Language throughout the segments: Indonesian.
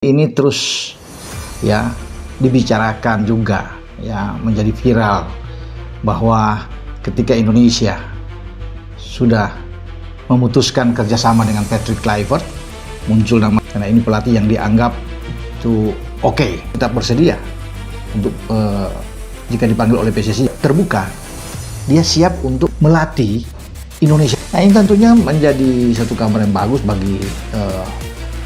Ini terus ya dibicarakan juga ya, menjadi viral bahwa ketika Indonesia sudah memutuskan kerjasama dengan Patrick Kluivert, muncul nama, karena ini pelatih yang dianggap itu oke, kita bersedia untuk jika dipanggil oleh PSSI terbuka, dia siap untuk melatih Indonesia. Nah, ini tentunya menjadi satu kabar yang bagus bagi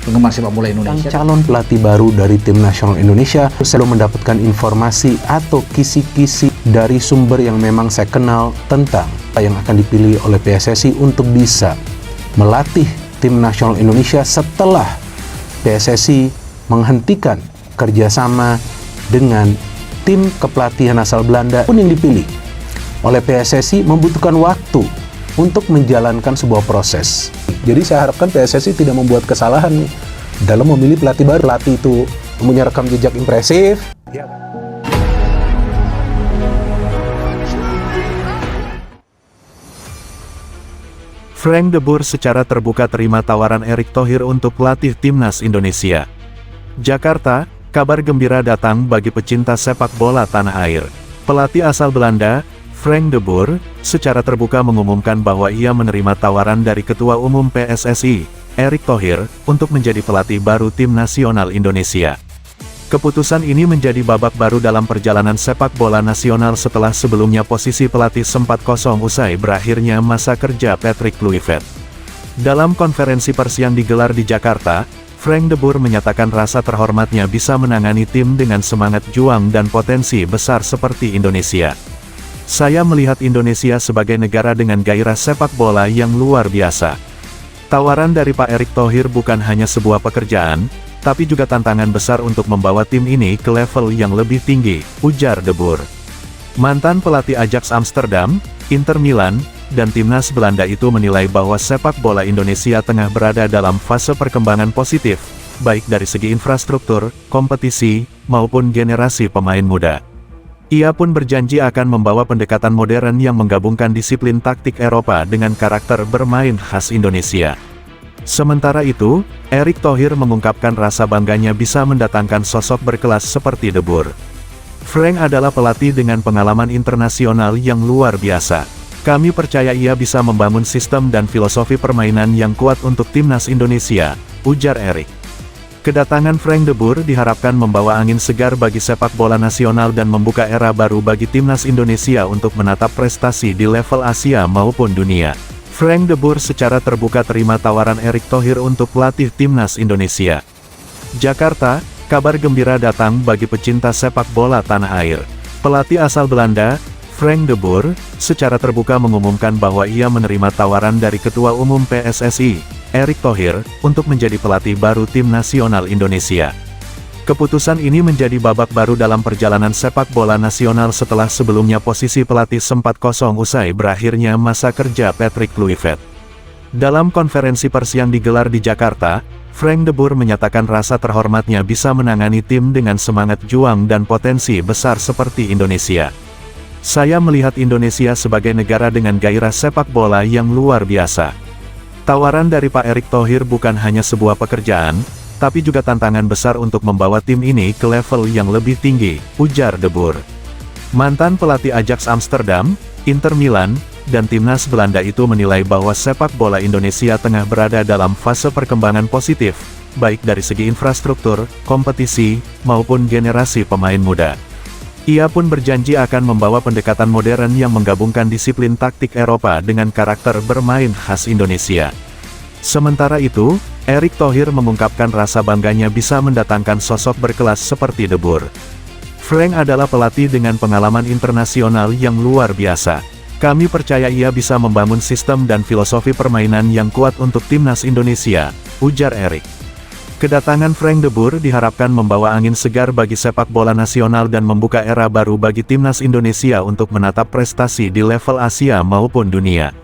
penggemar sepak bola Indonesia. Calon pelatih baru dari tim nasional Indonesia selalu mendapatkan informasi atau kisi-kisi dari sumber yang memang saya kenal tentang apa yang akan dipilih oleh PSSI untuk bisa melatih tim nasional Indonesia setelah PSSI menghentikan kerjasama dengan tim kepelatihan asal Belanda pun yang dipilih oleh PSSI membutuhkan waktu untuk menjalankan sebuah proses. Jadi saya harapkan PSSI tidak membuat kesalahan nih dalam memilih pelatih baru. Pelatih itu punya rekam jejak impresif. Frank de Boer secara terbuka terima tawaran Erick Thohir untuk pelatih timnas Indonesia. Jakarta, kabar gembira datang bagi pecinta sepak bola tanah air. Pelatih asal Belanda, Frank de Boer, secara terbuka mengumumkan bahwa ia menerima tawaran dari Ketua Umum PSSI, Erick Thohir, untuk menjadi pelatih baru tim nasional Indonesia. Keputusan ini menjadi babak baru dalam perjalanan sepak bola nasional setelah sebelumnya posisi pelatih sempat kosong usai berakhirnya masa kerja Patrick Kluivert. Dalam konferensi pers yang digelar di Jakarta, Frank de Boer menyatakan rasa terhormatnya bisa menangani tim dengan semangat juang dan potensi besar seperti Indonesia. Saya melihat Indonesia sebagai negara dengan gairah sepak bola yang luar biasa. Tawaran dari Pak Erick Thohir bukan hanya sebuah pekerjaan, tapi juga tantangan besar untuk membawa tim ini ke level yang lebih tinggi, ujar de Boer. Mantan pelatih Ajax Amsterdam, Inter Milan, dan timnas Belanda itu menilai bahwa sepak bola Indonesia tengah berada dalam fase perkembangan positif, baik dari segi infrastruktur, kompetisi, maupun generasi pemain muda. Ia pun berjanji akan membawa pendekatan modern yang menggabungkan disiplin taktik Eropa dengan karakter bermain khas Indonesia. Sementara itu, Erick Thohir mengungkapkan rasa bangganya bisa mendatangkan sosok berkelas seperti de Boer. Frank adalah pelatih dengan pengalaman internasional yang luar biasa. Kami percaya ia bisa membangun sistem dan filosofi permainan yang kuat untuk timnas Indonesia, ujar Erick. Kedatangan Frank de Boer diharapkan membawa angin segar bagi sepak bola nasional dan membuka era baru bagi timnas Indonesia untuk menatap prestasi di level Asia maupun dunia. Frank de Boer secara terbuka terima tawaran Erick Thohir untuk pelatih timnas Indonesia. Jakarta, kabar gembira datang bagi pecinta sepak bola tanah air. Pelatih asal Belanda, Frank de Boer, secara terbuka mengumumkan bahwa ia menerima tawaran dari Ketua Umum PSSI, Erick Thohir, untuk menjadi pelatih baru tim nasional Indonesia. Keputusan ini menjadi babak baru dalam perjalanan sepak bola nasional setelah sebelumnya posisi pelatih sempat kosong usai berakhirnya masa kerja Patrick Kluivert. Dalam konferensi pers yang digelar di Jakarta, Frank de Boer menyatakan rasa terhormatnya bisa menangani tim dengan semangat juang dan potensi besar seperti Indonesia. Saya melihat Indonesia sebagai negara dengan gairah sepak bola yang luar biasa. Tawaran dari Pak Erick Thohir bukan hanya sebuah pekerjaan, tapi juga tantangan besar untuk membawa tim ini ke level yang lebih tinggi, ujar de Boer. Mantan pelatih Ajax Amsterdam, Inter Milan, dan timnas Belanda itu menilai bahwa sepak bola Indonesia tengah berada dalam fase perkembangan positif, baik dari segi infrastruktur, kompetisi, maupun generasi pemain muda. Ia pun berjanji akan membawa pendekatan modern yang menggabungkan disiplin taktik Eropa dengan karakter bermain khas Indonesia. Sementara itu, Erick Thohir mengungkapkan rasa bangganya bisa mendatangkan sosok berkelas seperti de Boer. Frank adalah pelatih dengan pengalaman internasional yang luar biasa. Kami percaya ia bisa membangun sistem dan filosofi permainan yang kuat untuk timnas Indonesia, ujar Erick. Kedatangan Frank de Boer diharapkan membawa angin segar bagi sepak bola nasional dan membuka era baru bagi timnas Indonesia untuk menatap prestasi di level Asia maupun dunia.